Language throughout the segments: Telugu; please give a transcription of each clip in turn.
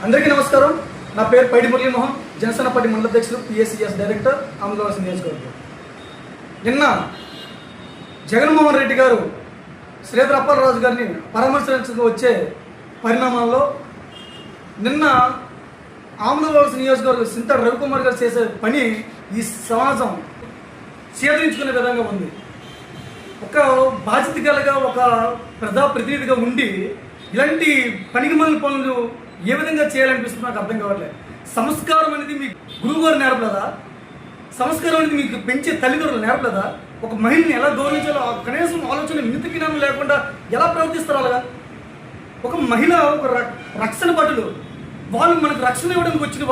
అందరికీ నమస్కారం. నా పేరు పైడి మురళీమోహన్, జనసేన పార్టీ మండల అధ్యక్షులు, పిఎస్సిఎస్ డైరెక్టర్, ఆంధ్రప్రదేశ్ నియోజకవర్గం. నిన్న జగన్మోహన్ రెడ్డి గారు శ్రీధర్ అప్పలరాజు గారిని పరామర్శించడానికి వచ్చే పరిణామాల్లో నిన్న ఆంధ్రప్రదేశ్ నియోజకవర్గం సింతాడు రవికుమార్ గారు చేసే పని ఈ సమాజం చేదరించుకునే విధంగా ఉంది. ఒక బాధ్యత గలగా ఒక ప్రజాప్రతినిధిగా ఉండి ఇలాంటి పనికిమాలిన పనులు ఏ విధంగా చేయాలనిపిస్తుంది నాకు అర్థం కావట్లేదు. సంస్కారం అనేది మీ గురువు గారు నేర్పలేదా? సంస్కారం అనేది మీకు పెంచే తల్లిదండ్రులు నేర్పలేదా? ఒక మహిళని ఎలా గౌరవించాలో కనీసం ఆలోచన మితి జ్ఞానం లేకుండా ఎలా ప్రవర్తిస్తారు అలాగా? ఒక మహిళ ఒక రక్షణ భటులు, వాళ్ళు మనకు రక్షణ ఇవ్వడానికి వచ్చిన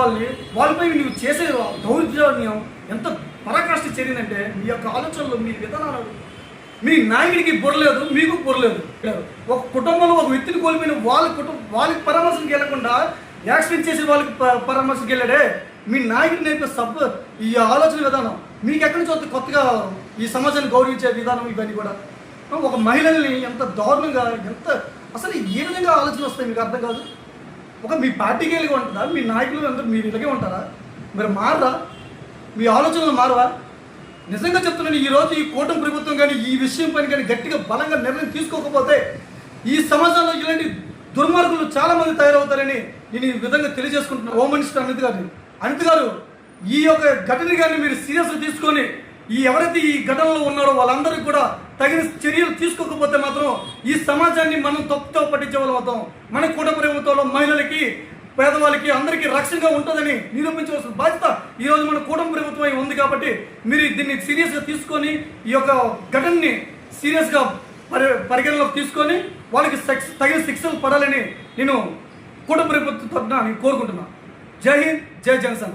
వాళ్ళపై నువ్వు చేసే దౌర్జన్యం ఎంత పరాకాష్ఠ చేరిందంటే మీ యొక్క ఆలోచనలు, మీ విధానాలు, మీ నాయకుడికి బుర్రలేదు, మీకు బుర్రలేదు. ఒక కుటుంబంలో ఒక వ్యక్తిని కోల్పోయిన వాళ్ళకి పరామర్శకు వెళ్లకుండా యాక్సిడెంట్ చేసి వాళ్ళకి పరామర్శకు వెళ్ళాడే మీ నాయకుడు నేర్పే ఈ ఆలోచన విధానం మీకు ఎక్కడి నుంచి వస్తే కొత్తగా ఈ సమాజాన్ని గౌరవించే విధానం ఇవన్నీ కూడా ఒక మహిళల్ని ఎంత దారుణంగా అసలు ఏ విధంగా ఆలోచన వస్తాయి మీకు అర్థం కాదు. ఒక మీ పార్టీకి వెళ్ళి ఉంటుందా? మీ నాయకులు అందరూ మీరు ఇలాగే ఉంటారా? మీరు మారరా? మీ ఆలోచనలు మారవా? నిజంగా చెప్తున్నాను, ఈరోజు ఈ కూటమి ప్రభుత్వం కానీ ఈ విషయం పని కానీ గట్టిగా బలంగా నిర్ణయం తీసుకోకపోతే ఈ సమాజంలో ఇలాంటి దుర్మార్గులు చాలామంది తయారవుతారని నేను ఈ విధంగా తెలియజేసుకుంటున్నాను. హోమ్ మినిస్టర్ అనిత గారు ఈ యొక్క ఘటన కానీ మీరు సీరియస్గా తీసుకొని ఎవరైతే ఈ ఘటనలో ఉన్నారో వాళ్ళందరికీ కూడా తగిన చర్యలు తీసుకోకపోతే మాత్రం ఈ సమాజాన్ని మనం తప్పుతో పట్టించే వాళ్ళం అవుతాం. మన కూటమి ప్రభుత్వంలో మహిళలకి, పేదవాళ్ళకి అందరికీ రక్షణగా ఉంటుందని నిరూపించవలసిన బాధ్యత ఈరోజు మన కూటమి ప్రభుత్వం ఉంది. కాబట్టి మీరు దీన్ని సీరియస్గా తీసుకొని ఈ యొక్క ఘటనని సీరియస్గా పరిగణలోకి తీసుకొని వాళ్ళకి తగిన శిక్షలు పడాలని నేను కూటమి ప్రభుత్వం తరఫున కోరుకుంటున్నాను. జై హింద్, జై జనసేన.